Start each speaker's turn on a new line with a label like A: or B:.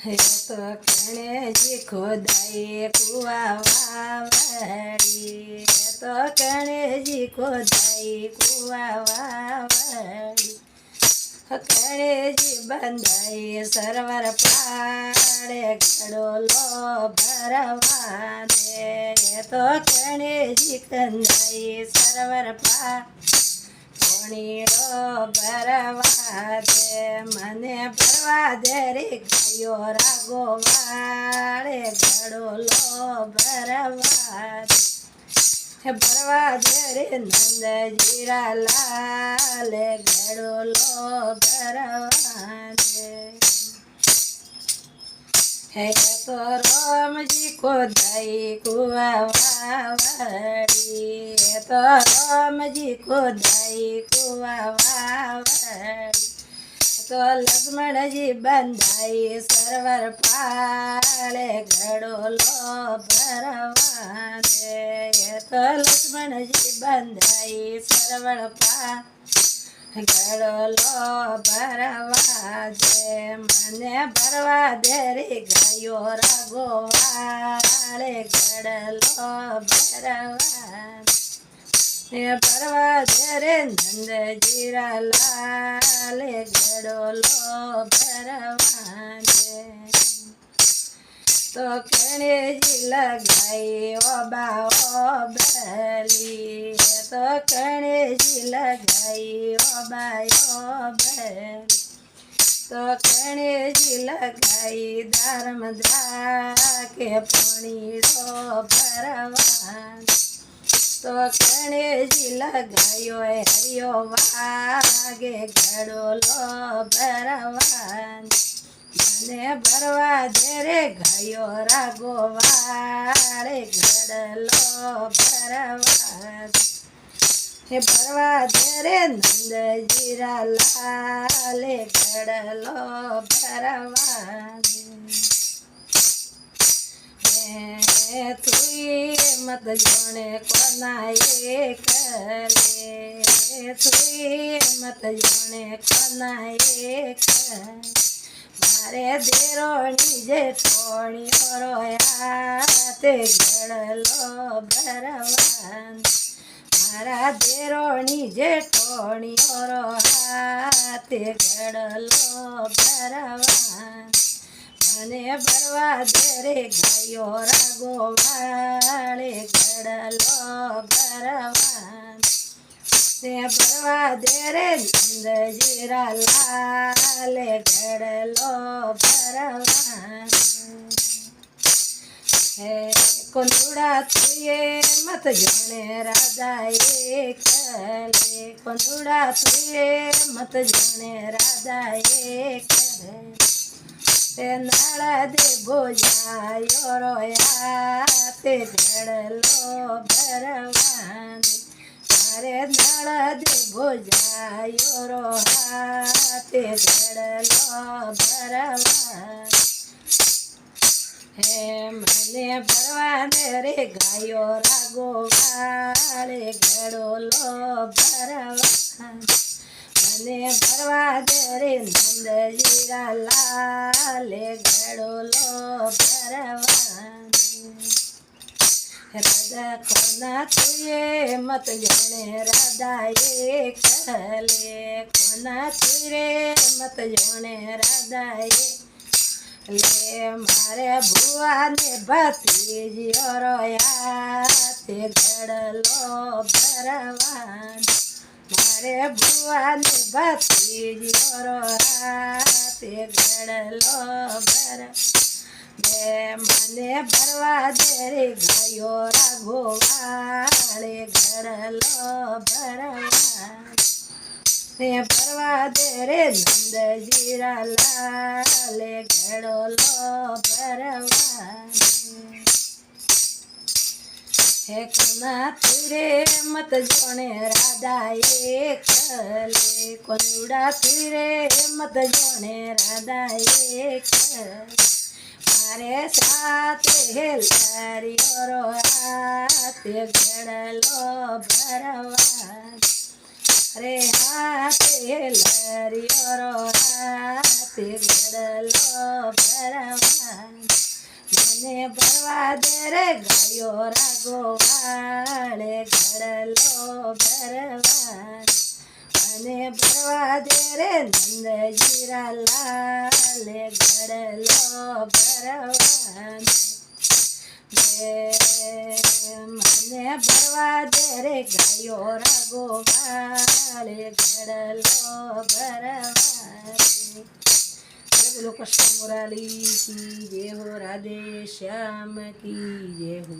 A: તો ગણેશજી ખોદાય કુવા વાવડી, તો ગણેશજી ખોદાય કુવા વાવડી, ગણેશજી બંધાય સરોવર પાડે ઘડોલો ભરવા દે, તો ગણેશજી કંદાય સરોવર પાણીડો ભરવા દે, મને ભરવા દે રે ગાયો રાગો વાળે ઘડોલો ભરવા દે, ભરવા દે રે નંદજીરા લાલે ઘડોલો ભરવા દે, હે તો રામજી ખોદાય કુવા વાવડી, તો રામજી ખોદાય કુવા વાવડી, તો લક્ષ્મણજી બંધાય સરોવર પાળે ઘડોલો ભરવા દે, તો લક્ષ્મણજી બંધાય સરોવર ઘડોલો ભરવા દે, મને ભરવા દે રે ગાયો રાગો વાળે ઘડલો ભરવા દે, ભરવા દે રે નંદજીરા લાલે ઘડોલો ભરવા દે, તો ગણેશજી લગાઈ ઓબા ઓબલી, તો ગણેશજી લગાઈ ઓબા ઓબલી, તો ગણેશજી લગાઈ ધર્મદ્રા કે પણીડો ભરવા, તો ગણેશજી લગાયો હરિયો વાગે ઘડોલો ભરવા, મને ભરવા દે રે ગાયો રાગો વાળે ઘડલો ભરવા દે, ભરવા દે રે નંદજીરા લાલે ઘડલો ભરવા દે, તુઈ મત જોણે કોના એકલે, તુઈ મત જોણે કોના એકલે, મારે દેરોણી જેઠોણીઓ રોયા તે ઘડલો ભરવા, મારા દેરોણી જેઠોણીઓ રોયા તે ઘડલો ભરવા, મને ભરવા દે રે ગાયો રાગો વાળે ઘડલો ભરવા દે, ભરવા દે રે નંદજીરા લાલે ઘડલો ભરવા દે, કોંદુડા તુએ મત જોણે રાધા એકલે, કોંદુડા તુએ મત જોણે રાધા એકલે, તે નાળા દે ભોજાયો રોયા તે ઘડલો ભરવા દે, મારે નાળા દે ભોજાયો રોયા તે ઘડલો ભરવા, હે મને ભરવા દે રે ગાયો રાગો વાળે ઘડોલો ભરવા, મને ભરવા દે રે નંદજીરા લાલે ઘડોલો ભરવા દે, રાધા કોના તુએ મત જોણે રાધા એકલે, કોના તુરે મત જોણે રાધા એકલે, મારે ભુવાને ભત્રીજીઓ રોયા તે ઘડલો ભરવા દે, મારે ભુવાને ભત્રીજીઓ રોયા તે ઘડલો ભરવા દે, મને ભરવા દે રે ગાયો રાગો વાળે ઘડલો ભરવા દે, ભરવા દે રે નંદજીરા લાલે ઘડોલો ભરવા દે, હે કોના તુરે મત જોણે રાધા એકલે, કોનુડા તુરે મત જોણે રાધા એકલે, મારે સાથે લારીઓ રોયા તે ઘડલો ભરવા દે, રે હાથે લરિયો હાથે ગડલો ભરવા મને ભરવા દે રે ગાયો રાગો વાળે ઘડલો ભરવા મને ભરવા દે રે નંદજીરા લાલે ઘડલો ભરવા મને ભરવા દે રે ગાયો રાગો વાળે ઘડલો ભરવા બોલો કૃષ્ણ મુરારી કી જય હો, રાધે શ્યામ કી જય હો।